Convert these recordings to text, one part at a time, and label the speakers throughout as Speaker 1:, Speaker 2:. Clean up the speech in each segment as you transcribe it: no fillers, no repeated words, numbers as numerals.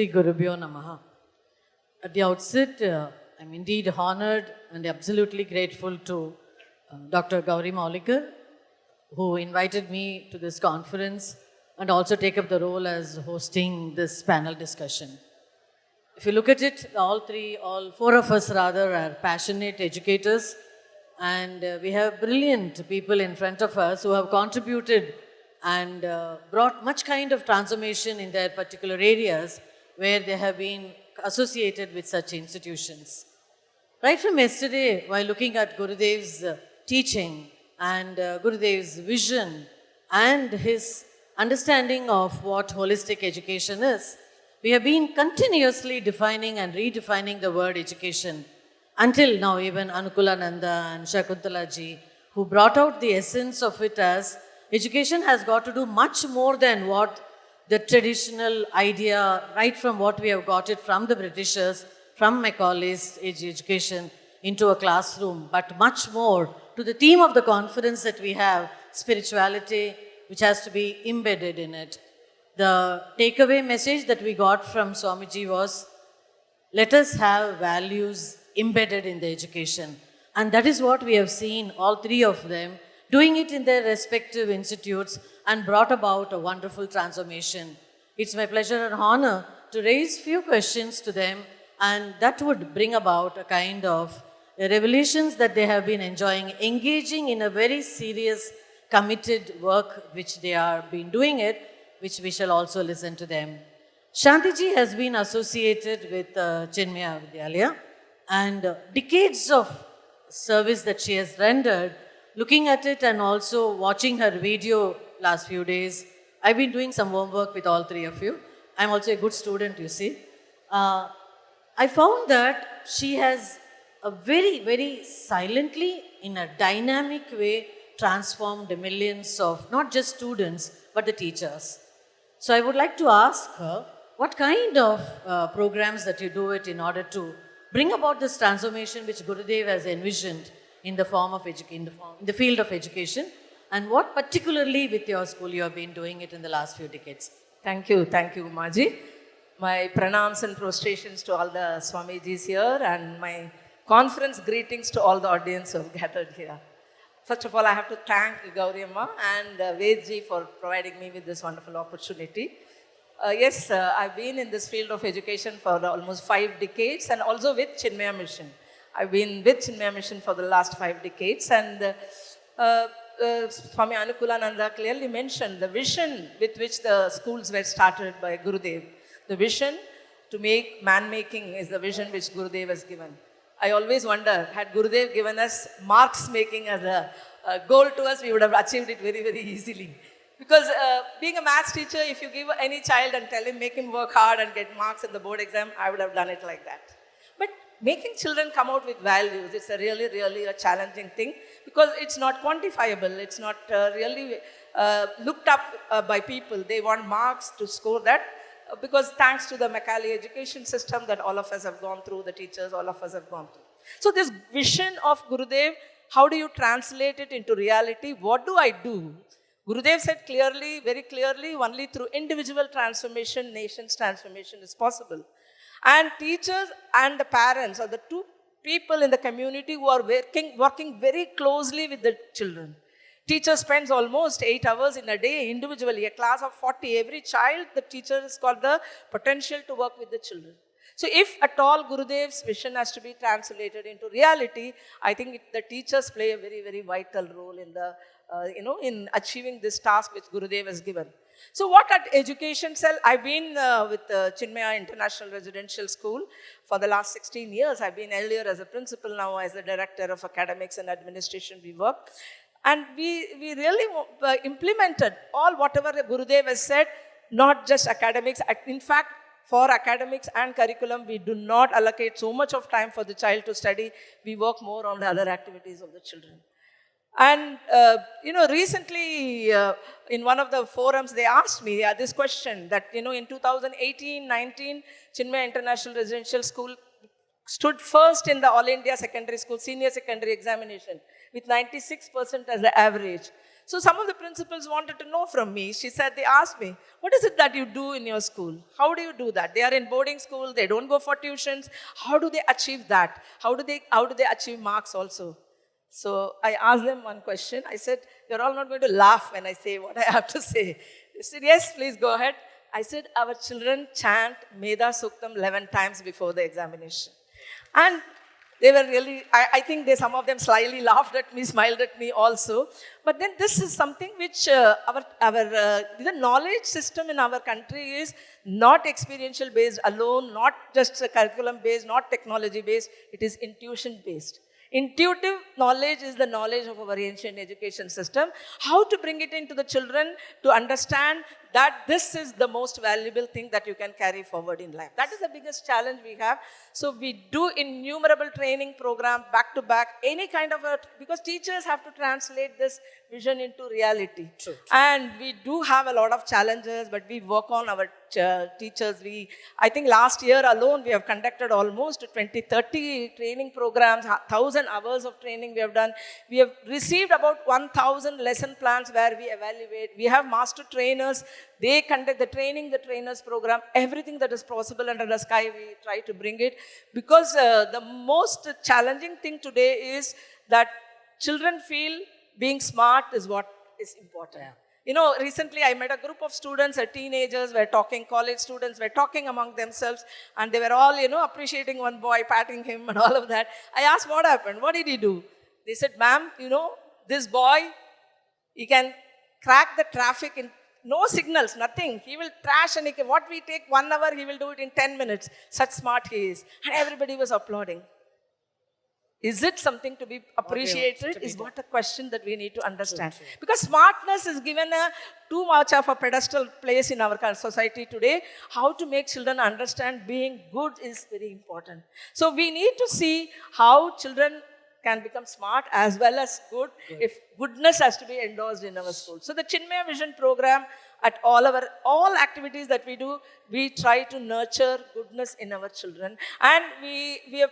Speaker 1: Sri Gurubhyo Namaha. At the outset, I'm indeed honored and absolutely grateful to Dr. Gauri Maulikar, who invited me to this conference and also take up the role as hosting this panel discussion. If you look at it, all four of us rather, are passionate educators, and we have brilliant people in front of us who have contributed and brought much kind of transformation in their particular areas where they have been associated with such institutions. Right from yesterday, while looking at Gurudev's teaching and Gurudev's vision and his understanding of what holistic education is, we have been continuously defining and redefining the word education. Until now, even Anukulananda and Shakuntala ji, who brought out the essence of it as education has got to do much more than what the traditional idea, right from what we have got it from the Britishers, from Macaulay's education into a classroom, but much more to the theme of the conference that we have, spirituality, which has to be embedded in it. The takeaway message that we got from Swamiji was, let us have values embedded in the education. And that is what we have seen, all three of them, doing it in their respective institutes and brought about a wonderful transformation. It's my pleasure and honor to raise few questions to them, and that would bring about a kind of revelations that they have been enjoying, engaging in a very serious, committed work which they are been doing it, which we shall also listen to them. Shantiji has been associated with Chinmaya Vidyalaya, and decades of service that she has rendered, looking at it and also watching her video last few days. I've been doing some homework with all three of you. I'm also a good student, you see. I found that she has a very, very silently, in a dynamic way, transformed the millions of not just students, but the teachers. So I would like to ask her, what kind of programs that you do it in order to bring about this transformation which Gurudev has envisioned in the form of in the field of education, and what particularly with your school you have been doing it in the last few decades?
Speaker 2: Thank you, Umaji. My pranams and prostrations to all the Swamijis here, and my conference greetings to all the audience who have gathered here. First of all, I have to thank Gauri Amma and Vedji for providing me with this wonderful opportunity. Yes, I've been in this field of education for almost 5 decades, and also with Chinmaya Mission. I've been with Chinmaya Mission for the last 5 decades, and Swami Anukulananda clearly mentioned the vision with which the schools were started by Gurudev. The vision to make man-making is the vision which Gurudev has given. I always wonder, had Gurudev given us marks making as a goal to us, we would have achieved it very, very easily. Because being a maths teacher, if you give any child and tell him, make him work hard and get marks in the board exam, I would have done it like that. But making children come out with values, it's a really, really a challenging thing, because it's not quantifiable. It's not really looked up by people. They want marks to score that, because thanks to the Macaulay education system that all of us have gone through, the teachers, all of us have gone through. So this vision of Gurudev, how do you translate it into reality? What do I do? Gurudev said clearly, very clearly, only through individual transformation, nation's transformation is possible. And teachers and the parents are the two people in the community who are working very closely with the children. Teacher spends almost 8 hours in a day individually, a class of 40. Every child, the teacher has got the potential to work with the children. So if at all Gurudev's vision has to be translated into reality, I think the teachers play a very, very vital role in the in achieving this task which Gurudev has given. So what at Education Cell, I've been with Chinmaya International Residential School for the last 16 years. I've been earlier as a principal, now as the director of academics and administration we work. And we really implemented all whatever Gurudev has said, not just academics. In fact, for academics and curriculum, we do not allocate so much of time for the child to study. We work more on the other activities of the children. And, recently in one of the forums, they asked me this question that, in 2018-19, Chinmaya International Residential School stood first in the All India Secondary School Senior Secondary Examination with 96% as the average. So some of the principals wanted to know from me. She said, they asked me, what is it that you do in your school? How do you do that? They are in boarding school. They don't go for tuitions. How do they achieve that? How do they achieve marks also? So I asked them one question. I said, you're all not going to laugh when I say what I have to say. They said, yes, please go ahead. I said, our children chant Meda Suktam 11 times before the examination. And they were really, I think some of them slyly laughed at me, smiled at me also. But then this is something which the knowledge system in our country is not experiential based alone, not just curriculum based, not technology based, it is intuition based. Intuitive knowledge is the knowledge of our ancient education system. How to bring it into the children to understand that this is the most valuable thing that you can carry forward in life. That is the biggest challenge we have. So we do innumerable training programs back to back, any kind of because teachers have to translate this vision into reality.
Speaker 1: True.
Speaker 2: And we do have a lot of challenges, but we work on our teachers. I think last year alone, we have conducted almost 20-30 training programs, 1,000 hours of training we have done. We have received about 1,000 lesson plans where we evaluate. We have master trainers. They conduct the training, the trainers program, everything that is possible under the sky, we try to bring it. Because the most challenging thing today is that children feel being smart is what is important.
Speaker 1: Yeah.
Speaker 2: You know, recently I met a group of students, teenagers were talking, college students were talking among themselves, and they were all, appreciating one boy, patting him and all of that. I asked what happened, what did he do? They said, ma'am, this boy, he can crack the traffic in no signals, nothing. He will trash and what we take 1 hour, he will do it in 10 minutes. Such smart he is. And everybody was applauding. Is it something to be appreciated? Is what a question that we need to understand. True. Because smartness is given too much of a pedestal place in our society today. How to make children understand being good is very important. So we need to see how children can become smart as well as good, if goodness has to be endorsed in our school. So the Chinmaya Vision program, at all activities that we do, we try to nurture goodness in our children. And we have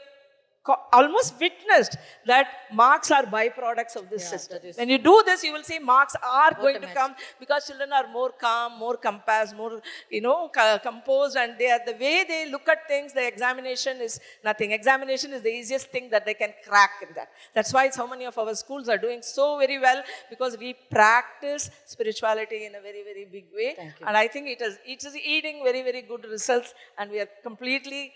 Speaker 2: almost witnessed that marks are byproducts of this system. When you do this, you will see marks are going to come because children are more calm, more compassed, more composed, and the way they look at things, the examination is nothing. Examination is the easiest thing that they can crack in that. That's why so many of our schools are doing so very well, because we practice spirituality in a very, very big way. And I think it is yielding very, very good results, and we are completely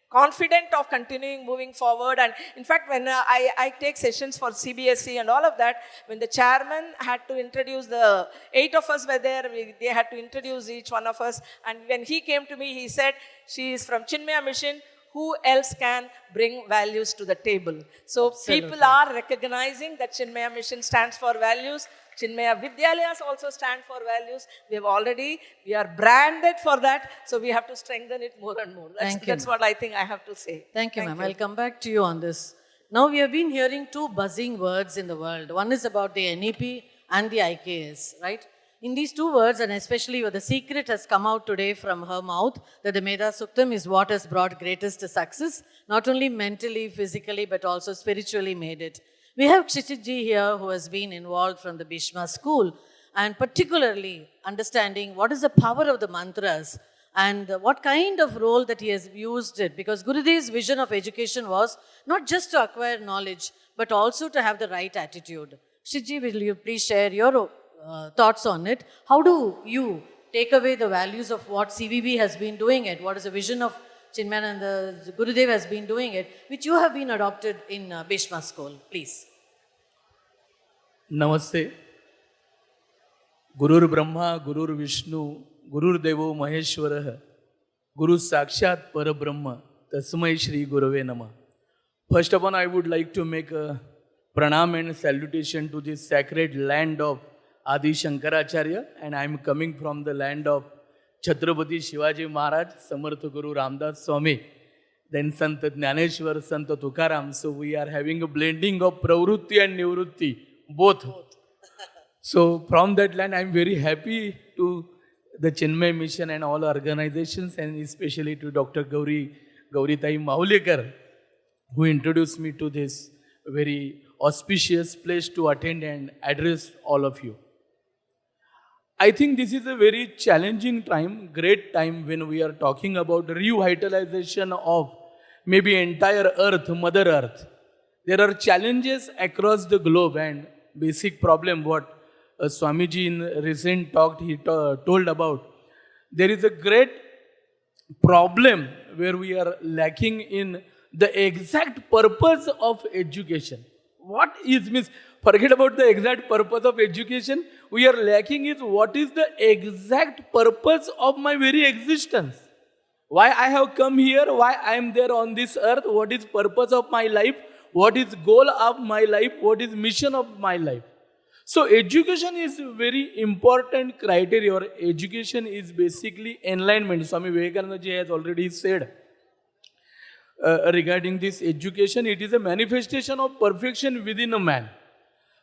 Speaker 2: confident of continuing moving forward. And in fact, when I take sessions for CBSE and all of that, when the chairman had to introduce, the 8 of us were there, they had to introduce each one of us. And when he came to me, he said, she is from Chinmaya Mission. Who else can bring values to the table? So people are recognizing that Chinmaya Mission stands for values. Chinmaya Vidyalayas also stand for values. We are branded for that. So we have to strengthen it more and more. That's what I think I have to say.
Speaker 1: Thank you, ma'am. I'll come back to you on this. Now we have been hearing 2 buzzing words in the world. One is about the NEP and the IKS, right? In these 2 words, and especially where the secret has come out today from her mouth, that the Meda Suktam is what has brought greatest success, not only mentally, physically, but also spiritually made it. We have Kshitij ji here, who has been involved from the Bhishma school, and particularly understanding what is the power of the mantras and what kind of role that he has used it. Because Gurudev's vision of education was not just to acquire knowledge, but also to have the right attitude. Kshitij ji, will you please share your thoughts on it? How do you take away the values of what CVB has been doing it? What is the vision of Chinmayananda Gurudev has been doing it, which you have been adopted in Bhishma school, please.
Speaker 3: Namaste. Gurur Brahma, Gurur Vishnu, Gurur Devo Maheshwara, Guru Sakshat Parabrahma, Tasmai Shri Gurave Namah. First of all, I would like to make a pranam and salutation to this sacred land of Adi Shankaracharya, and I am coming from the land of Chhatrapati Shivaji Maharaj, Samartha Guru Ramdas Swami, then Sant Jnaneshwar, Sant Tukaram. So we are having a blending of Pravrutti and Nivrutti, both. So from that land, I am very happy to the Chinmaya Mission and all organizations, and especially to Dr. Gauritai Mahulekar, who introduced me to this very auspicious place to attend and address all of you. I think this is a very challenging time, great time when we are talking about revitalization of maybe entire earth, Mother Earth. There are challenges across the globe and basic problem what Swamiji in recent talk told about. There is a great problem where we are lacking in the exact purpose of education. What is means forget about the exact purpose of education. We are lacking is what is the exact purpose of my very existence. Why I have come here, why I am there on this earth, what is purpose of my life, what is goal of my life, what is mission of my life. So education is very important criteria, or education is basically enlightenment. Swami Vivekananda ji has already said regarding this education, it is a manifestation of perfection within a man.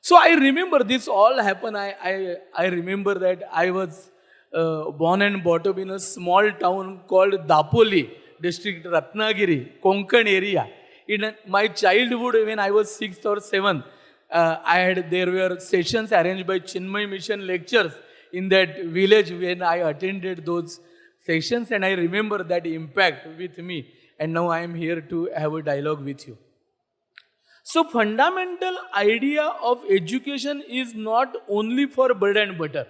Speaker 3: So I remember this all happened. I remember that I was born and brought up in a small town called Dapoli, district Ratnagiri, Konkan area. In my childhood, when I was 6th or 7th, there were sessions arranged by Chinmay Mission lectures in that village when I attended those sessions, and I remember that impact with me. And now I am here to have a dialogue with you. So fundamental idea of education is not only for bread and butter.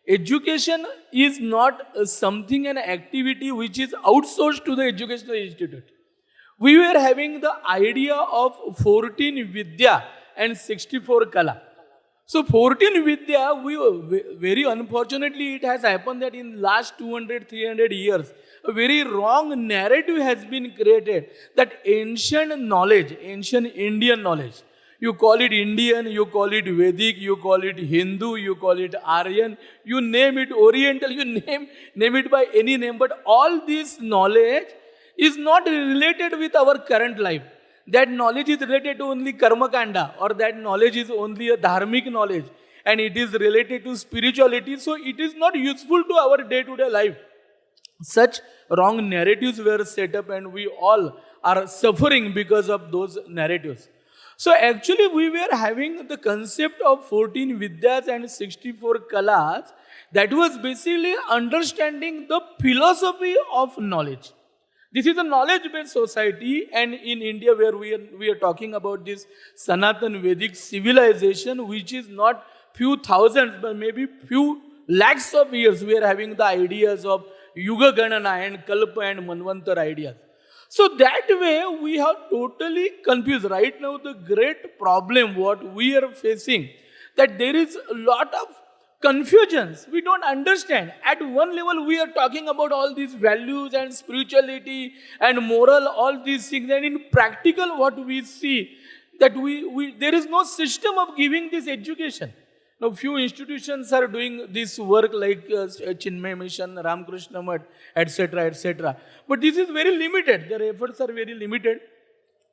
Speaker 3: Education is not something, an activity which is outsourced to the educational institute. We were having the idea of 14 Vidya and 64 Kala. So 14 Vidya, very unfortunately it has happened that in last 200, 300 years, a very wrong narrative has been created that ancient knowledge, ancient Indian knowledge, you call it Indian, you call it Vedic, you call it Hindu, you call it Aryan, you name it Oriental, you name it by any name, but all this knowledge is not related with our current life. That knowledge is related to only Karma Kanda, or that knowledge is only a dharmic knowledge, and it is related to spirituality, so it is not useful to our day-to-day life. Such wrong narratives were set up, and we all are suffering because of those narratives. So actually we were having the concept of 14 Vidyas and 64 Kalas that was basically understanding the philosophy of knowledge. This is a knowledge-based society, and in India where we are talking about this Sanatan Vedic civilization, which is not few thousands but maybe few lakhs of years, we are having the ideas of Yuga Ganana and Kalpa and Manvantar ideas. So that way we are totally confused. Right now the great problem what we are facing, that there is a lot of confusions. We don't understand. At one level we are talking about all these values and spirituality and moral, all these things, and in practical what we see that there is no system of giving this education. Now few institutions are doing this work like Chinmay Mission, Ramakrishna Math, etc., etc. But this is very limited. Their efforts are very limited.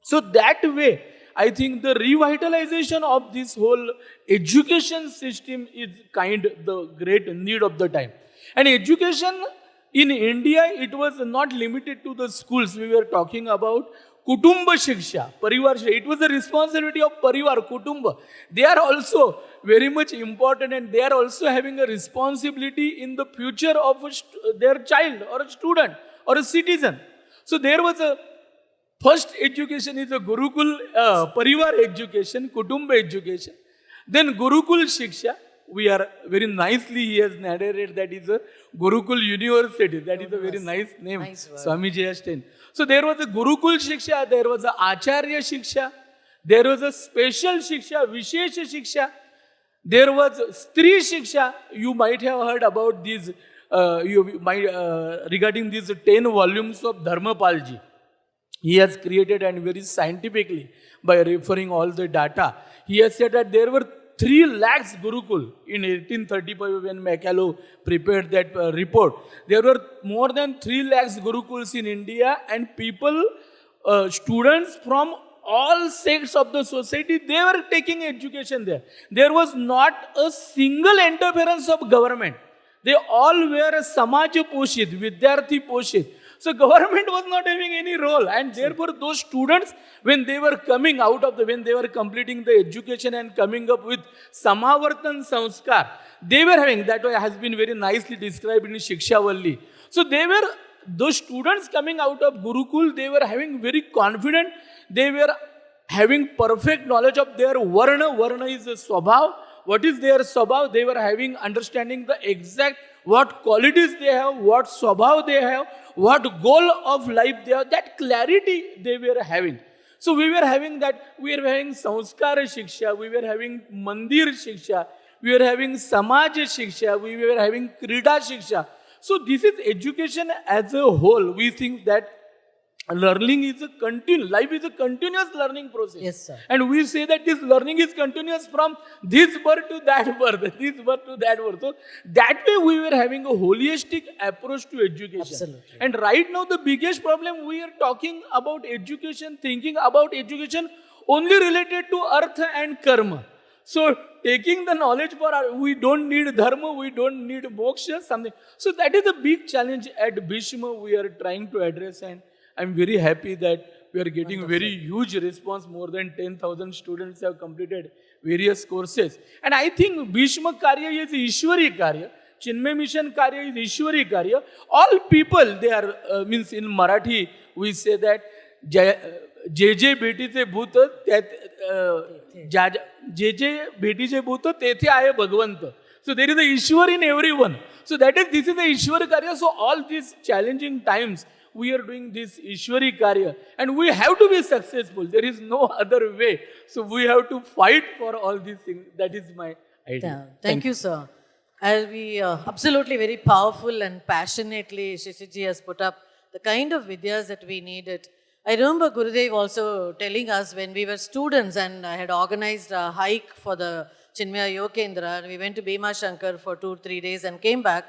Speaker 3: So that way, I think the revitalization of this whole education system is the great need of the time. And education in India, it was not limited to the schools. We were talking about Kutumba Shiksha, Parivar Shiksha. It was the responsibility of Parivar, Kutumba. They are also very much important, and they are also having a responsibility in the future of their child or a student or a citizen. So there was a first education is a Gurukul, Parivar education, Kutumba education. Then Gurukul Shiksha. We are very nicely, he has narrated that is a Gurukul University. That is a very nice name. Nice Swamiji has taken. So there was a Gurukul Shiksha, there was a Acharya Shiksha, there was a special Shiksha, Vishesha Shiksha, there was Stri Shiksha. You might have heard about these, regarding these 10 volumes of Dharmapalji. He has created, and very scientifically, by referring all the data, he has said that there were 3 lakhs Gurukul in 1835 when Macaulay prepared that report. There were more than 3 lakhs Gurukuls in India, and people, students from all sects of the society, they were taking education there. There was not a single interference of government. They all were Samaj Poshit, Vidyarthi Poshit. So government was not having any role, and therefore those students, when they were coming out of when they were completing the education and coming up with Samavartan Sanskar, they were having, that has been very nicely described in Shiksha Valli. So those students coming out of Gurukul, they were having very confident, they were having perfect knowledge of their Varna. Varna is a Swabhav. What is their Swabhav? They were having understanding the exact what qualities they have, what Swabhav they have, what goal of life they have, that clarity they were having. So we were having that, we were having Sanskara Shiksha, we were having Mandir Shiksha, we were having Samaj Shiksha, we were having Krida Shiksha. So this is education as a whole. We think that learning is life is a continuous learning process.
Speaker 1: Yes, sir.
Speaker 3: And we say that this learning is continuous from this birth to that birth, this birth to that birth. So that way we were having a holistic approach to education.
Speaker 1: Absolutely.
Speaker 3: And right now the biggest problem, we are talking about education, thinking about education only related to artha and karma. So taking the knowledge we don't need dharma, we don't need moksha, something. So that is a big challenge at Bhishma we are trying to address, and I'm very happy that we are getting very huge response. More than 10,000 students have completed various courses. And I think Bhishma Karya is Ishwari Karya. Chinmay Mission Karya is Ishwari Karya. All people, they are, means in Marathi, we say that जे जे भेटीचे भूत जे जे भेटीचे भूत तेथे आहे भगवंत. So there is a Ishwar in everyone. So this is the Ishwar Karya. So all these challenging times, we are doing this Ishwari Karya. And we have to be successful. There is no other way. So we have to fight for all these things. That is my idea.
Speaker 1: Thank you, sir. As we absolutely very powerful and passionately Shishiji has put up the kind of vidyas that we needed. I remember Gurudev also telling us when we were students and I had organized a hike for the Chinmaya Yogakendra, and we went to Bhima Shankar for 2-3 days and came back.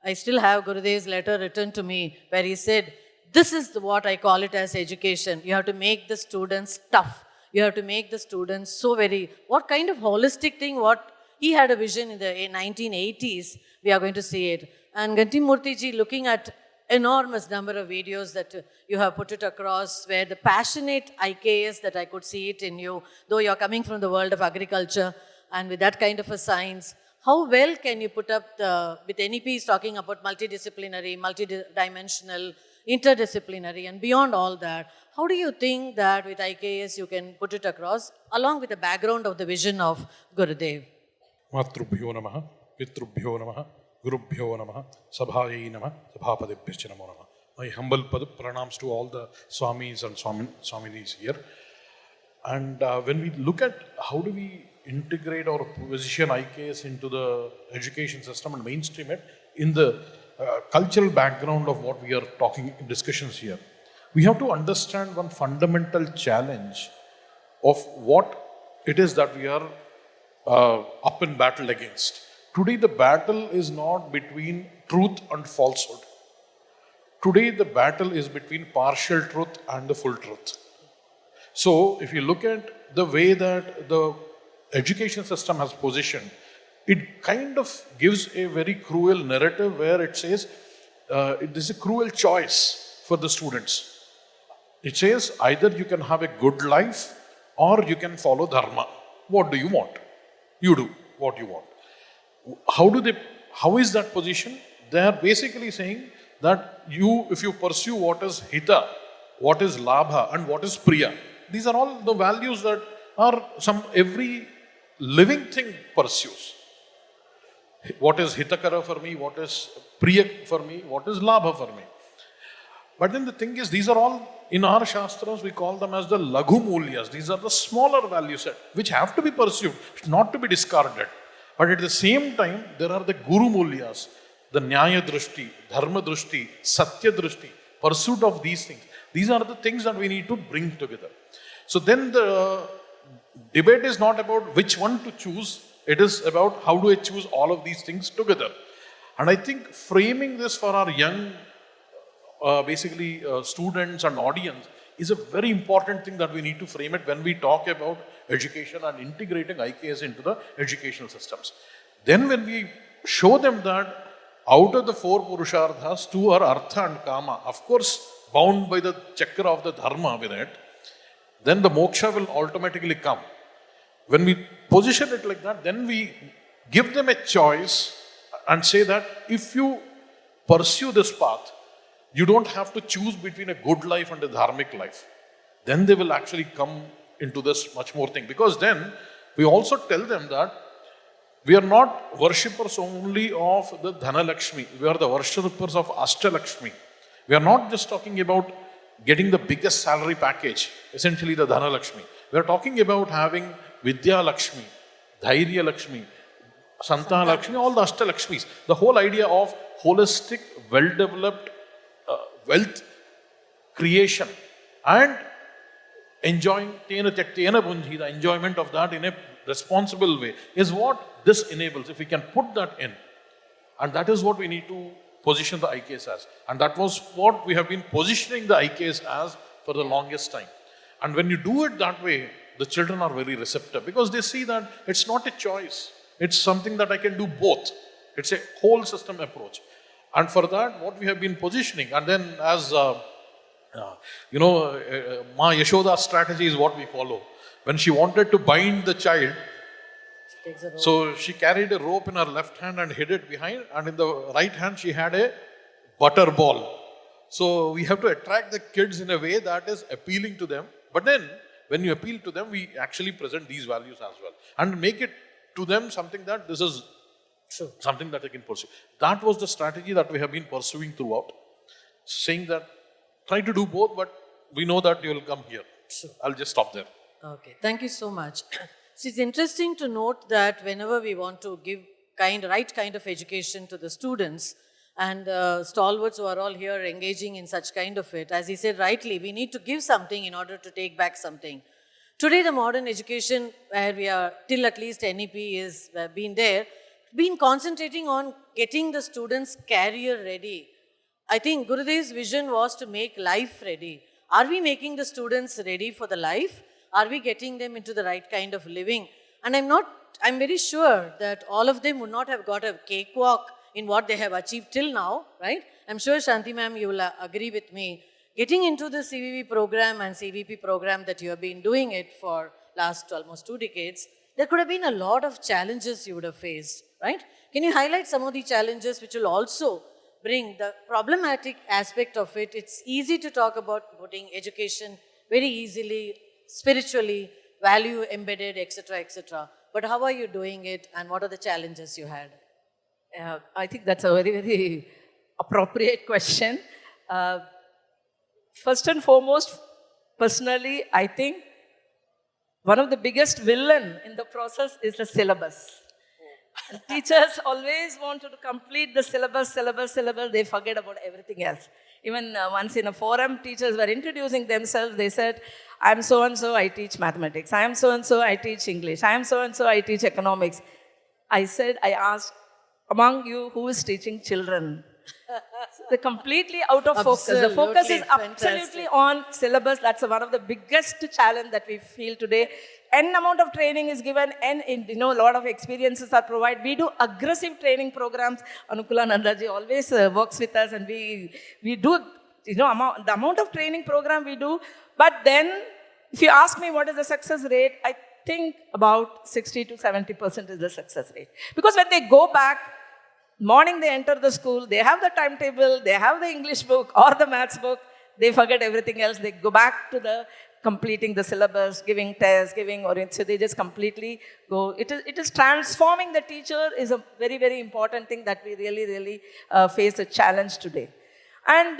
Speaker 1: I still have Gurudev's letter written to me where he said, this is what I call it as education. You have to make the students tough. You have to make the students so very, what kind of holistic thing, what he had a vision in the 1980s, we are going to see it. And Ganti Murthy ji, looking at enormous number of videos that you have put it across, where the passionate IKS that I could see it in you, though you're coming from the world of agriculture and with that kind of a science, how well can you put up with NEPs talking about multidisciplinary, multidimensional, interdisciplinary, and beyond all that, how do you think that with IKS you can put it across along with the background of the vision of Gurudev?
Speaker 4: Matrubhyo namaha, Pitrubhyo namaha, Gurubhyo namaha, Sabhaye namaha, Sabhapadebhyo namo namaha. My humble pranams to all the Swamis and Swaminis here. And when we look at how do we integrate or position IKS into the education system and mainstream it in the cultural background of what we are talking in discussions here, we have to understand one fundamental challenge of what it is that we are up in battle against. Today the battle is not between truth and falsehood. Today the battle is between partial truth and the full truth. So if you look at the way that the education system has positioned, it kind of gives a very cruel narrative where it says it is a cruel choice for the students. It says either you can have a good life or you can follow dharma. What do you want? You do what you want. How is that position? They are basically saying that if you pursue what is hita, what is labha, and what is priya, these are all the values that every living thing pursues. What is hitakara for me, what is priya for me, what is labha for me. But then the thing is, these are all, in our shastras, we call them as the laghu mulyas. These are the smaller value set, which have to be pursued, not to be discarded. But at the same time, there are the guru mulyas, the nyaya drishti, dharma drishti, satya drishti, pursuit of these things. These are the things that we need to bring together. So then the debate is not about which one to choose. It is about how do I choose all of these things together. And I think framing this for our young, students and audience is a very important thing that we need to frame it when we talk about education and integrating IKS into the educational systems. Then when we show them that out of the four Purusharthas, two are Artha and Kama. Of course, bound by the chakra of the Dharma with it, then the moksha will automatically come. When we position it like that, then we give them a choice and say that if you pursue this path, you don't have to choose between a good life and a dharmic life. Then they will actually come into this much more thing. Because then we also tell them that we are not worshippers only of the Dhanalakshmi. We are the worshippers of Ashtalakshmi. We are not just talking about getting the biggest salary package, essentially the Dhanalakshmi. We are talking about having Vidya Lakshmi, Dhairya Lakshmi, Santa Lakshmi, all the Ashtalakshmis. The whole idea of holistic, well-developed wealth creation and enjoying Tena Tyaktena Bunji, the enjoyment of that in a responsible way, is what this enables. If we can put that in, and that is what we need to position the IKS as. And that was what we have been positioning the IKS as for the longest time. And when you do it that way, the children are very receptive because they see that it's not a choice. It's something that I can do both. It's a whole system approach. And for that, what we have been positioning, and then as Ma Yashoda's strategy is what we follow. When she wanted to bind the child,
Speaker 1: Takes a rope.
Speaker 4: so she carried a rope in her left hand and hid it behind, and in the right hand she had a butter ball. So we have to attract the kids in a way that is appealing to them. But then when you appeal to them, we actually present these values as well and make it to them something that this is
Speaker 1: True.
Speaker 4: something that they can pursue. That was the strategy that we have been pursuing throughout, saying that try to do both, but we know that you will come here.
Speaker 1: Sure.
Speaker 4: I'll just stop there.
Speaker 1: Okay, thank you so much. So it's interesting to note that whenever we want to give right kind of education to the students, and stalwarts who are all here engaging in such kind of it, as he said rightly, we need to give something in order to take back something. Today, the modern education, where we are till at least NEP is been concentrating on getting the students career ready. I think Gurudev's vision was to make life ready. Are we making the students ready for the life? Are we getting them into the right kind of living? And I'm very sure that all of them would not have got a cakewalk in what they have achieved till now, right? I'm sure Shanti ma'am, you will agree with me. Getting into the CVV program and CVP program that you have been doing it for last almost 2 decades, there could have been a lot of challenges you would have faced, right? Can you highlight some of the challenges which will also bring the problematic aspect of it? It's easy to talk about putting education very easily, spiritually, value embedded, etc., etc. But how are you doing it and what are the challenges you had?
Speaker 2: I think that's a very, very appropriate question. First and foremost, personally, I think one of the biggest villain in the process is the syllabus. And teachers always want to complete the syllabus. They forget about everything else. Even once in a forum, teachers were introducing themselves. They said, I am so-and-so, I teach mathematics. I am so-and-so, I teach English. I am so-and-so, I teach economics. I asked, among you, who is teaching children? They're completely out of focus. The focus is absolutely on syllabus. That's one of the biggest challenge that we feel today. N amount of training is given, a lot of experiences are provided. We do aggressive training programs. Anukula Nandaji always works with us, and we do, the amount of training program we do. But then, if you ask me what is the success rate, I think about 60 to 70% is the success rate. Because when they go back, morning they enter the school, they have the timetable, they have the English book or the maths book, they forget everything else. They go back to the completing the syllabus, giving tests, so they just completely go. It is transforming the teacher is a very, very important thing that we really face a challenge today. And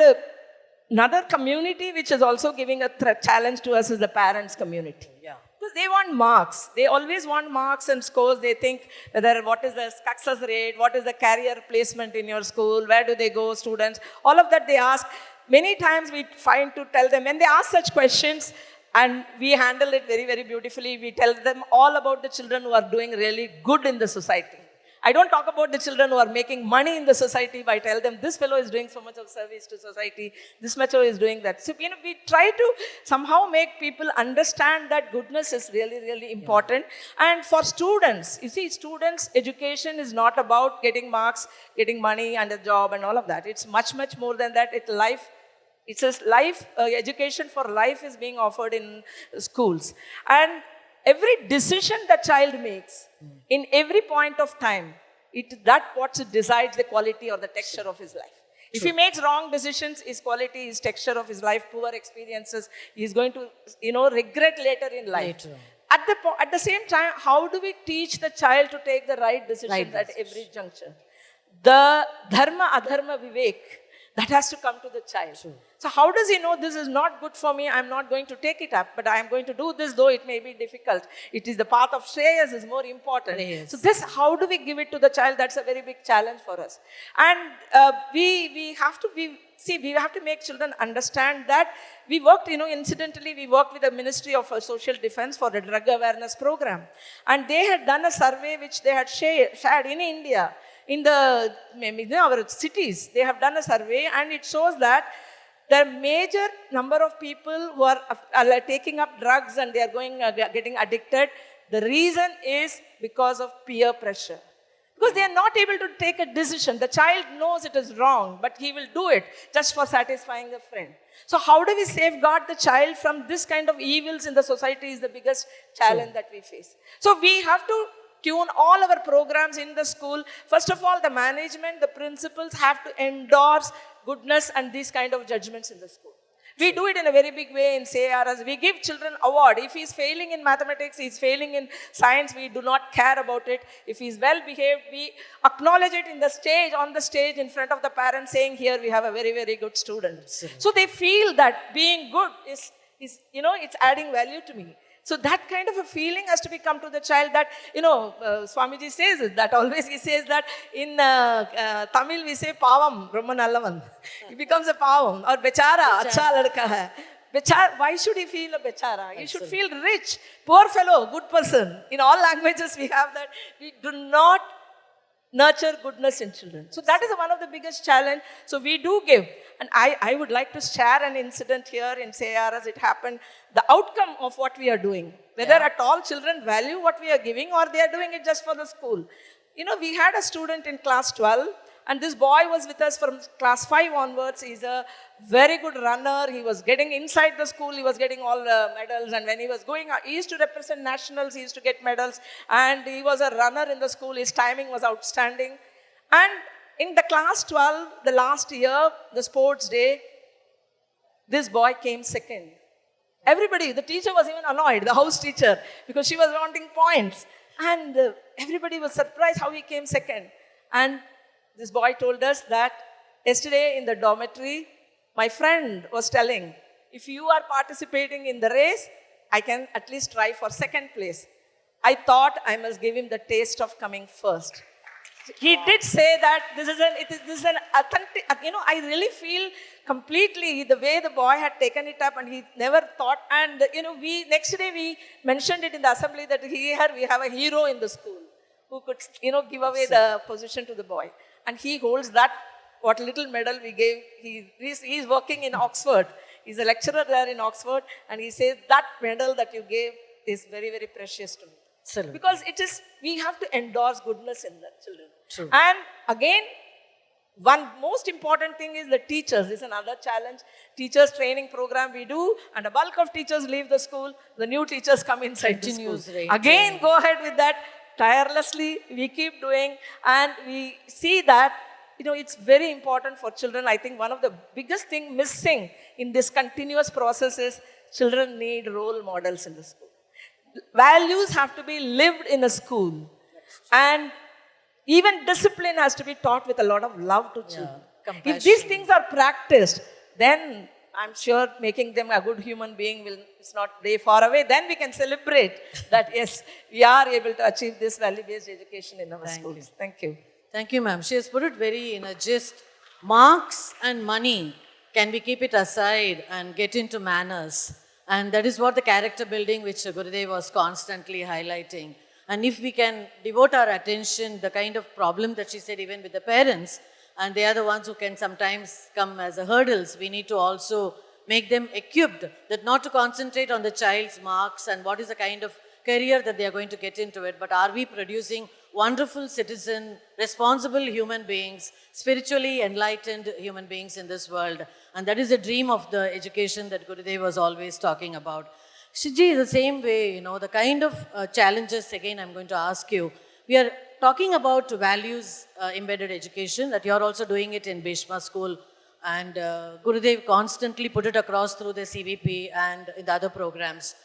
Speaker 2: another community which is also giving a challenge to us is the parents community.
Speaker 1: Yeah.
Speaker 2: Because they want marks. They always want marks and scores. They think what is the success rate, what is the career placement in your school, where do they go, students, all of that they ask. Many times we find to tell them, when they ask such questions, and we handle it very, very beautifully, we tell them all about the children who are doing really good in the society. I don't talk about the children who are making money in the society by tell them this fellow is doing so much of service to society, this much is doing that. So, we try to somehow make people understand that goodness is really, really important. And for students, you see, students' education is not about getting marks, getting money and a job and all of that. It's much, much more than that. It's a life, education for life is being offered in schools. And every decision the child makes, in every point of time, that what decides the quality or the texture of his life. If he makes wrong decisions, his quality, his texture of his life, poor experiences, he is going to, regret later in life.
Speaker 1: Later.
Speaker 2: At the same time, how do we teach the child to take the right decisions at every juncture? The dharma, adharma, vivek, that has to come to the child. So how does he know this is not good for me, I'm not going to take it up, but I am going to do this, though it may be difficult. It is the path of Shreyas is more important.
Speaker 1: Yes.
Speaker 2: So this, how do we give it to the child? That's a very big challenge for us. And we have to make children understand that we worked, incidentally, we worked with the Ministry of Social Defense for the drug awareness program. And they had done a survey which they had shared in India. In our cities, they have done a survey, and it shows that the major number of people who are taking up drugs and they are getting addicted, the reason is because of peer pressure. Because they are not able to take a decision. The child knows it is wrong, but he will do it just for satisfying a friend. So how do we safeguard the child from this kind of evils in the society is the biggest challenge that we face. So we have to tune all our programs in the school. First of all, the management, the principals have to endorse goodness and these kind of judgments in the school. We do it in a very big way in CARS. We give children award. If he's failing in mathematics, he's failing in science, we do not care about it. If he's well behaved, we acknowledge it on the stage in front of the parents, saying, here we have a very, very good student.
Speaker 1: Absolutely.
Speaker 2: So they feel that being good is it's adding value to me. So that kind of a feeling has to become to the child that, Swamiji says it, that always he says that in Tamil we say pavam, Brahma Nallavan. He becomes a pavam, or bechara, acha ladka hai. Bechara, why should he feel a bechara? He should feel rich, poor fellow, good person. In all languages we have that. We do not nurture goodness in children. So that is one of the biggest challenge. So we do give. And I would like to share an incident here in CARS. It happened, the outcome of what we are doing. Whether at all children value what we are giving or they are doing it just for the school. We had a student in class 12 and this boy was with us from class 5 onwards. He's a very good runner. He was getting inside the school. He was getting all the medals. And when he was going, he used to represent nationals. He used to get medals. And he was a runner in the school. His timing was outstanding. And in the class 12, the last year, the sports day, this boy came second. Everybody, the teacher was even annoyed, the house teacher, because she was wanting points. And everybody was surprised how he came second. And this boy told us that yesterday in the dormitory, my friend was telling, if you are participating in the race, I can at least try for second place. I thought I must give him the taste of coming first. He did say that this is an authentic, I really feel completely the way the boy had taken it up and he never thought. And, next day we mentioned it in the assembly that here we have a hero in the school who could, give away the position to the boy. And he holds that, what little medal we gave. He's working in Oxford. He's a lecturer there in Oxford. And he says that medal that you gave is very, very precious to me.
Speaker 1: Absolutely.
Speaker 2: Because we have to endorse goodness in the children.
Speaker 1: True.
Speaker 2: And again, one most important thing is the teachers. This is another challenge. Teachers training program we do, and a bulk of teachers leave the school. The new teachers come inside the school.
Speaker 1: Right?
Speaker 2: Again, go ahead with that. Tirelessly, we keep doing, and we see that, it's very important for children. I think one of the biggest thing missing in this continuous process is children need role models in the school. Values have to be lived in a school. And even discipline has to be taught with a lot of love to children. If these things are practiced, then I'm sure making them a good human being is not very far away. Then we can celebrate that, yes, we are able to achieve this value-based education in our schools. Thank you.
Speaker 1: Thank you, ma'am. She has put it very in a gist. Marks and money, can we keep it aside and get into manners? And that is what the character building which Gurudev was constantly highlighting. And if we can devote our attention, the kind of problem that she said, even with the parents, and they are the ones who can sometimes come as a hurdles, we need to also make them equipped that not to concentrate on the child's marks and what is the kind of career that they are going to get into it, but are we producing wonderful citizen, responsible human beings, spiritually enlightened human beings in this world. And that is the dream of the education that Gurudev was always talking about. Shiji, the same way, the kind of challenges, again, I'm going to ask you. We are talking about values embedded education, that you're also doing it in Bhishma School. And Gurudev constantly put it across through the CVP and in the other programs.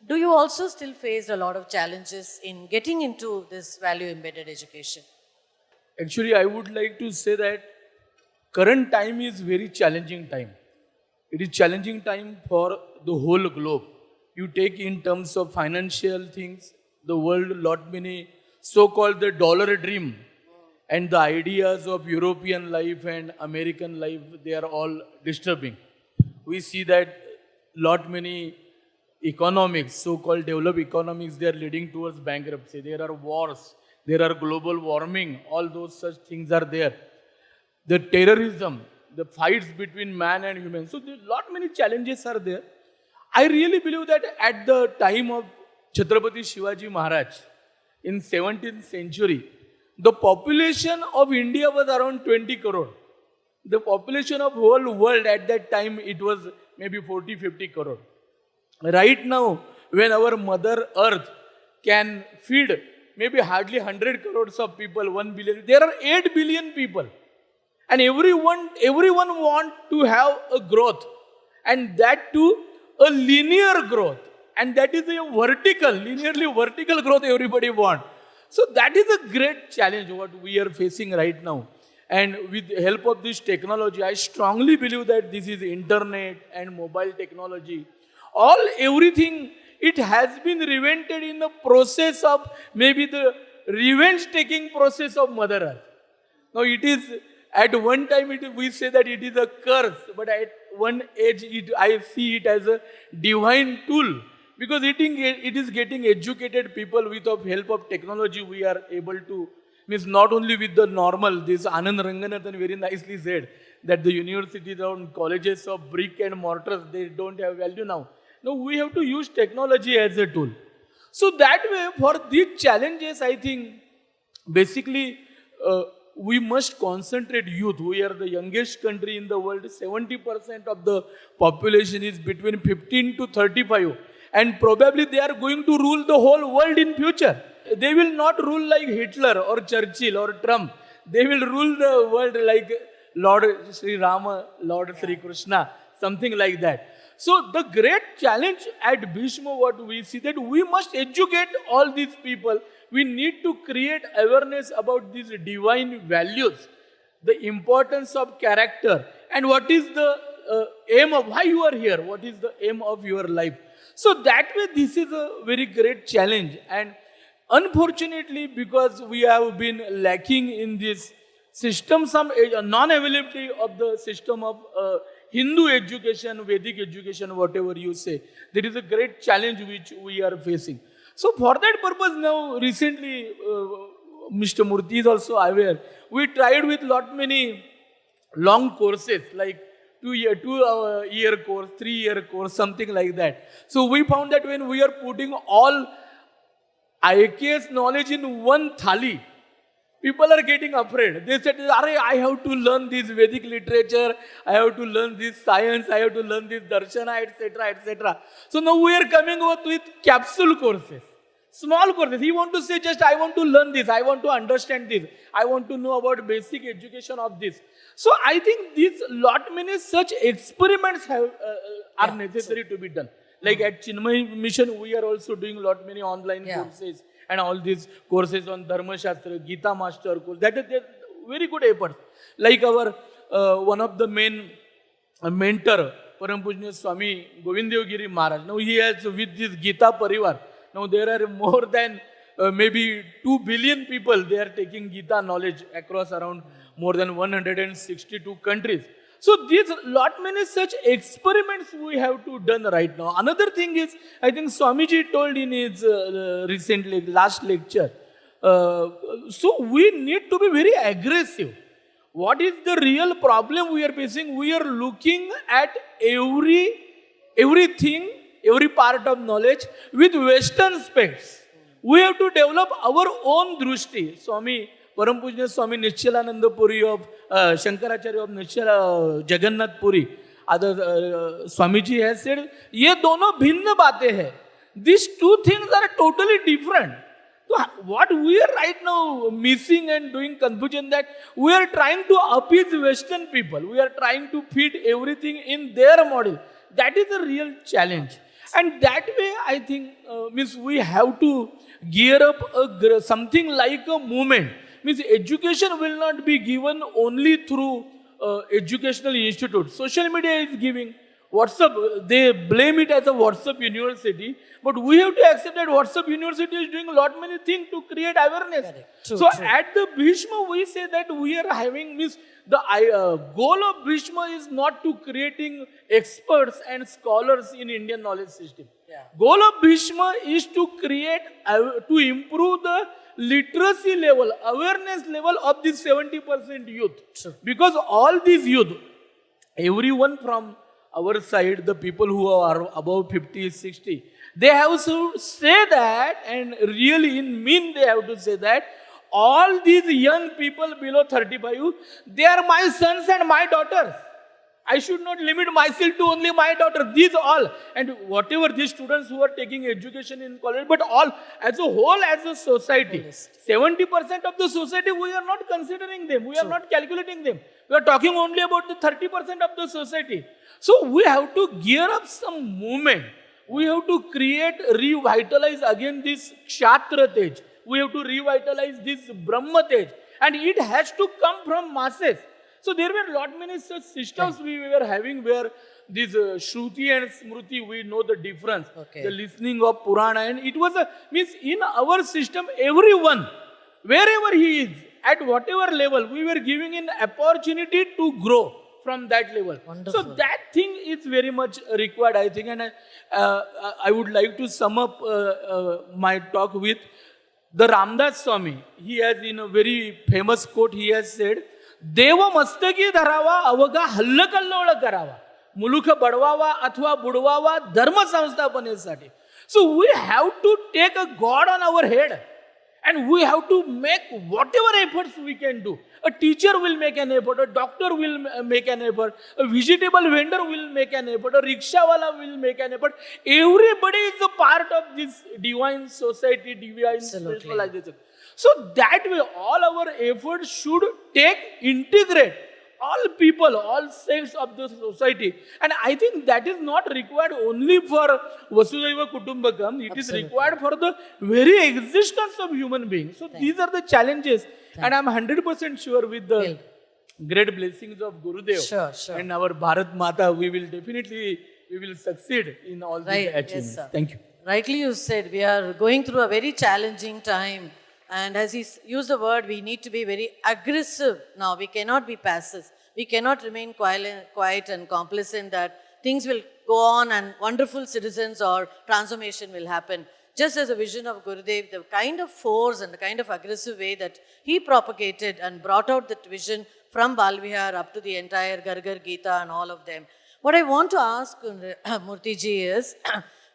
Speaker 1: Do you also still face a lot of challenges in getting into this value embedded education?
Speaker 3: Actually, I would like to say that current time is very challenging time. It is challenging time for the whole globe. You take in terms of financial things, the world, lot many so-called the dollar dream and the ideas of European life and American life, they are all disturbing. We see that lot many economics, so-called developed economics, they are leading towards bankruptcy. There are wars, there are global warming, all those such things are there. The terrorism, the fights between man and human. So there lot many challenges are there. I really believe that at the time of Chhatrapati Shivaji Maharaj, in 17th century, the population of India was around 20 crore. The population of whole world at that time, it was maybe 40-50 crore. Right now, when our Mother Earth can feed maybe hardly 100 crores of people, 1 billion, there are 8 billion people. And everyone want to have a growth. And that too, a linear growth. And that is a linearly vertical growth everybody want. So that is a great challenge what we are facing right now. And with the help of this technology, I strongly believe that this is internet and mobile technology. Everything, it has been reinvented in the process of maybe the revenge-taking process of Mother Earth. Now it is, at one time we say that it is a curse, but at one age I see it as a divine tool. Because it is getting educated people with the help of technology, we are able to, means not only with the normal, this Anand Ranganathan very nicely said, that the universities and colleges of brick and mortars, they don't have value now. No, we have to use technology as a tool. So that way, for these challenges, I think, basically, we must concentrate youth. We are the youngest country in the world. 70% of the population is between 15 to 35. And probably they are going to rule the whole world in future. They will not rule like Hitler or Churchill or Trump. They will rule the world like Lord Sri Rama, Lord Sri Krishna, something like that. So the great challenge at Bhishma, what we see, that we must educate all these people. We need to create awareness about these divine values, the importance of character, and what is the aim of why you are here, what is the aim of your life. So that way, this is a very great challenge. And unfortunately, because we have been lacking in this system, some non-availability of the system of Hindu education, Vedic education, whatever you say, there is a great challenge which we are facing. So for that purpose now, recently, Mr. Murthy is also aware, we tried with lot many long courses, like 2-year course, 3-year course, something like that. So we found that when we are putting all IKS knowledge in one thali, people are getting afraid. They said, I have to learn this Vedic literature, I have to learn this science, I have to learn this darshana, etc., etc. So now we are coming up with capsule courses, small courses. He want to say just, I want to learn this, I want to understand this, I want to know about basic education of this. So I think these lot many such experiments are necessary to be done. Like at Chinmay Mission, we are also doing lot many online courses and all these courses on Dharma Shastra, Gita Master course. That is very good effort. Like our one of the main mentor, Param Pujnya Swami Govindev Giri Maharaj. Now he has with this Gita Parivar. Now there are more than maybe 2 billion people. They are taking Gita knowledge across around more than 162 countries. So these lot many such experiments we have to done right now. Another thing is, I think Swamiji told in his recently last lecture. So we need to be very aggressive. What is the real problem we are facing? We are looking at everything, every part of knowledge with Western specs. We have to develop our own drushti. Swami, Param Pujya Swami Nischalaనంద Puri of Shankaracharya of Jagannath Puri. Other Swamiji has said, ये दोनों भिन्न बातें हैं. These two things are totally different. So what we are right now missing and doing confusion, that we are trying to appease Western people. We are trying to fit everything in their model. That is a real challenge. And that way, I think, means we have to gear up something like a movement. Means education will not be given only through educational institutes. Social media is giving. WhatsApp, they blame it as a WhatsApp university, but we have to accept that WhatsApp university is doing a lot many things to create awareness.
Speaker 1: True,
Speaker 3: so
Speaker 1: true.
Speaker 3: at the Bhishma, we say that we are having, means the goal of Bhishma is not to creating experts and scholars in Indian knowledge system.
Speaker 1: Yeah.
Speaker 3: Goal of Bhishma is to create, to improve the literacy level, awareness level of this 70% youth.
Speaker 1: True.
Speaker 3: Because all these youth, everyone from our side, the people who are above 50, 60, they have to say that, and really in mean they have to say that, all these young people below 35, they are my sons and my daughters. I should not limit myself to only my daughter. These all, and whatever these students who are taking education in college, but all as a whole, as a society, 70% of the society, we are not considering them. We are not calculating them. We are talking only about the 30% of the society. So we have to gear up some movement. We have to create, revitalize again this Kshatra Tej. We have to revitalize this Brahma Tej. And it has to come from masses. So there were a lot many such systems we were having where this Shruti and Smruti, we know the difference.
Speaker 1: Okay.
Speaker 3: The listening of Purana. And it was means in our system, everyone, wherever he is, at whatever level, we were giving an opportunity to grow from that level.
Speaker 1: Wonderful.
Speaker 3: So that thing is very much required, I think. And I would like to sum up my talk with the Ramdas Swami. He has, in a very famous quote, he has said, देव मस्तकी धरावा अवघा हल्लकल्लोळ करावा मुलुख बडवावा अथवा बुडवावा धर्म संस्थापनेसाठी. So we have to take a God on our head and we have to make whatever efforts we can do. A teacher will make an effort, a doctor will make an effort, a vegetable vendor will make an effort, a rickshawala will make an effort. Everybody is a part of this divine society, divine
Speaker 1: Absolutely.
Speaker 3: spiritualization. So that way, all our efforts should integrate all people, all sects of the society. And I think that is not required only for Vasudhaiva Kutumbakam. It is
Speaker 1: Absolutely.
Speaker 3: required for the very existence of human beings. So these are the challenges. And I'm 100% sure with the great blessings of Gurudev
Speaker 1: Sure, sure.
Speaker 3: and our Bharat Mata, we will succeed in all these
Speaker 1: Right, yes,
Speaker 3: achievements.
Speaker 1: sir.
Speaker 3: Thank you.
Speaker 1: Rightly you said, we are going through a very challenging time. And as he used the word, we need to be very aggressive now. We cannot be passive. We cannot remain quiet and complacent that things will go on and wonderful citizens or transformation will happen. Just as a vision of Gurudev, the kind of force and the kind of aggressive way that he propagated and brought out that vision from Balvihar up to the entire Gargar Gita and all of them. What I want to ask Murthy ji is,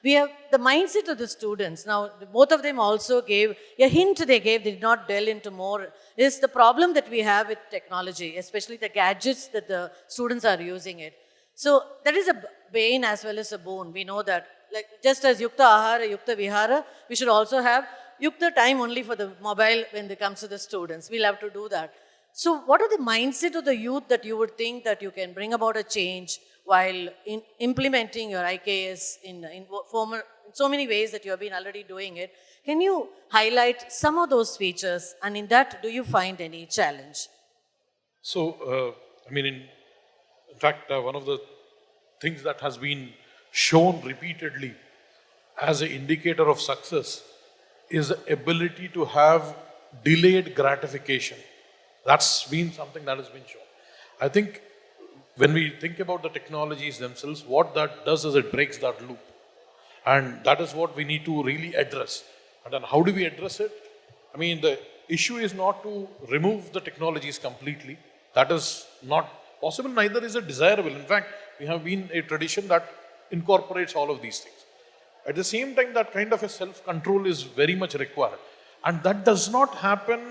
Speaker 1: we have the mindset of the students. Now, both of them also gave a hint they did not delve into more, is the problem that we have with technology, especially the gadgets that the students are using it. So, that is a bane as well as a boon. We know that, like just as Yukta Ahara, Yukta Vihara, we should also have Yukta time only for the mobile when it comes to the students. We'll have to do that. So, what are the mindset of the youth that you would think that you can bring about a change while implementing your IKS in so many ways that you have been already doing it? Can you highlight some of those features, and in that, do you find any challenge?
Speaker 4: So, in fact, one of the things that has been shown repeatedly as an indicator of success is the ability to have delayed gratification. That's been something that has been shown. I think when we think about the technologies themselves, what that does is it breaks that loop. And that is what we need to really address. And then how do we address it? I mean, the issue is not to remove the technologies completely. That is not possible, neither is it desirable. In fact, we have been a tradition that incorporates all of these things. At the same time, that kind of a self-control is very much required. And that does not happen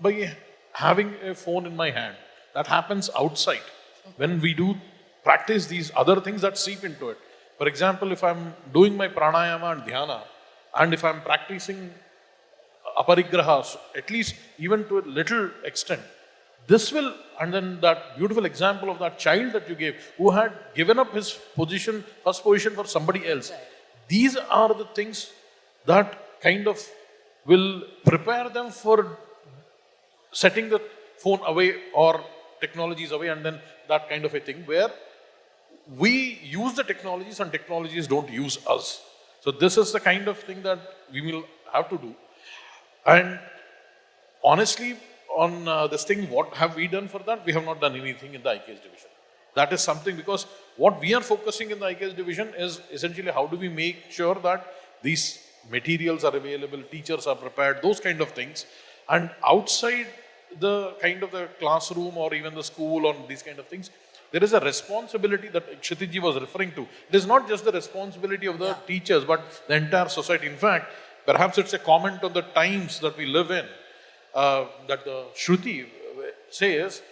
Speaker 4: by having a phone in my hand. That happens outside. When we do practice these other things that seep into it. For example, if I'm doing my pranayama and dhyana, and if I'm practicing aparigraha, at least even to a little extent, this will, and then that beautiful example of that child that you gave, who had given up his position, first position for somebody else. These are the things that kind of will prepare them for setting the phone away or technologies away, and then that kind of a thing where we use the technologies and technologies don't use us. So this is the kind of thing that we will have to do. And honestly, on this thing, what have we done for that? We have not done anything in the IKS division. That is something, because what we are focusing in the IKS division is essentially how do we make sure that these materials are available, teachers are prepared, those kind of things. And outside the kind of the classroom or even the school or these kind of things, there is a responsibility that Kshitiji was referring to. It is not just the responsibility of the teachers, but the entire society. In fact, perhaps it's a comment on the times that we live in, that the Shruti says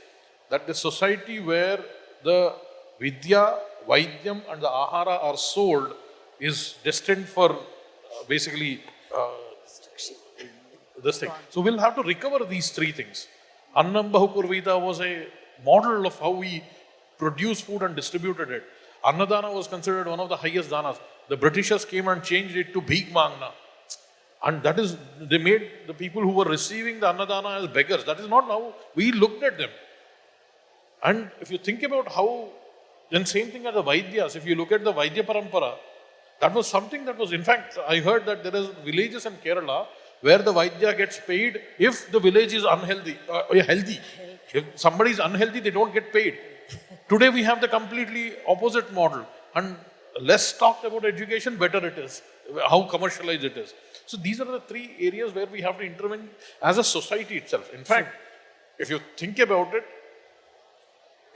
Speaker 4: that the society where the Vidya, Vaidyam and the Ahara are sold is destined for basically this thing. So we'll have to recover these three things. Annam Bahupurvita was a model of how we produce food and distributed it. Annadana was considered one of the highest danas. The Britishers came and changed it to Bhik Mangna. And that is, they made the people who were receiving the Annadana as beggars. That is not how we looked at them. And if you think about how, then same thing as the Vaidyas, if you look at the Vaidya Parampara, that was something that was, in fact, I heard that there is villages in Kerala where the Vaidya gets paid if the village is unhealthy, healthy. If somebody is unhealthy, they don't get paid. Today we have the completely opposite model. And less talked about education, better it is. How commercialized it is. So these are the three areas where we have to intervene as a society itself. In fact, if you think about it,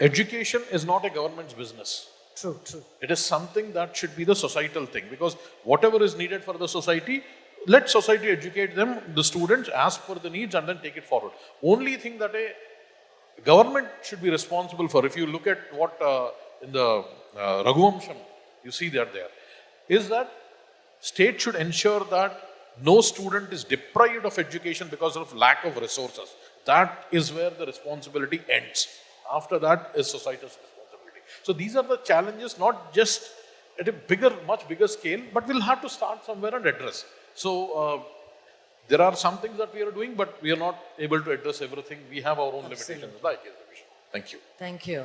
Speaker 4: education is not a government's business.
Speaker 1: True, true.
Speaker 4: It is something that should be the societal thing, because whatever is needed for the society, let society educate them, the students, ask for the needs and then take it forward. Only thing that a government should be responsible for, if you look at what in the Raghuvamsham, you see that there, is that state should ensure that no student is deprived of education because of lack of resources. That is where the responsibility ends. After that is society's responsibility. So these are the challenges, not just at a bigger, much bigger scale, but we'll have to start somewhere and address. So there are some things that we are doing, but we are not able to address everything. We have our own limitations in the IKS division. Thank you.
Speaker 1: Thank you.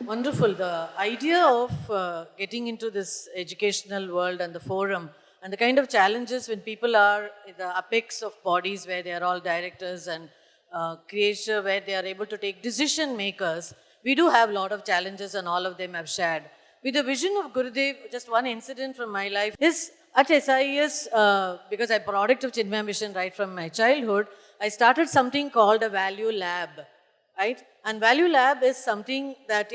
Speaker 1: Wonderful. The idea of getting into this educational world and the forum and the kind of challenges when people are in the apex of bodies where they are all directors and creature where they are able to take decision makers, we do have a lot of challenges and all of them have shared. With the vision of Gurudev, just one incident from my life is at SIES, because I'm a product of Chinmaya Mission right from my childhood, I started something called a value lab, right? And value lab is something that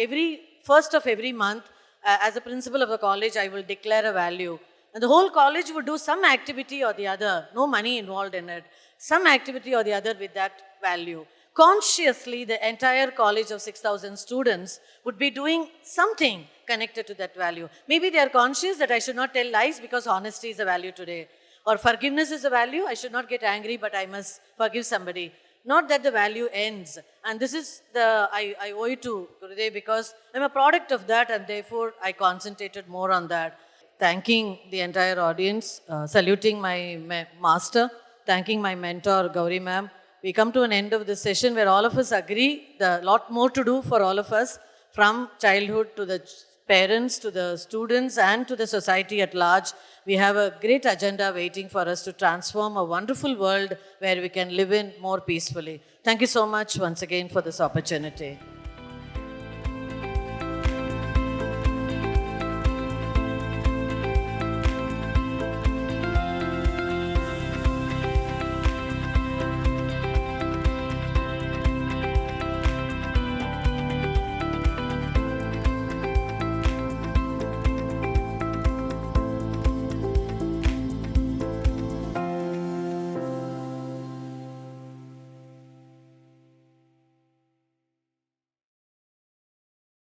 Speaker 1: first of every month, as a principal of the college, I will declare a value. And the whole college would do some activity or the other, no money involved in it, some activity or the other with that value. Consciously, the entire college of 6,000 students would be doing something connected to that value. Maybe they are conscious that I should not tell lies because honesty is a value today. Or forgiveness is a value, I should not get angry but I must forgive somebody. Not that the value ends. And this is I owe it to Gurudev because I'm a product of that and therefore I concentrated more on that. Thanking the entire audience, saluting my master, thanking my mentor Gauri ma'am. We come to an end of this session where all of us agree there a lot more to do for all of us, from childhood to the parents, to the students and to the society at large. We have a great agenda waiting for us to transform a wonderful world where we can live in more peacefully. Thank you so much once again for this opportunity.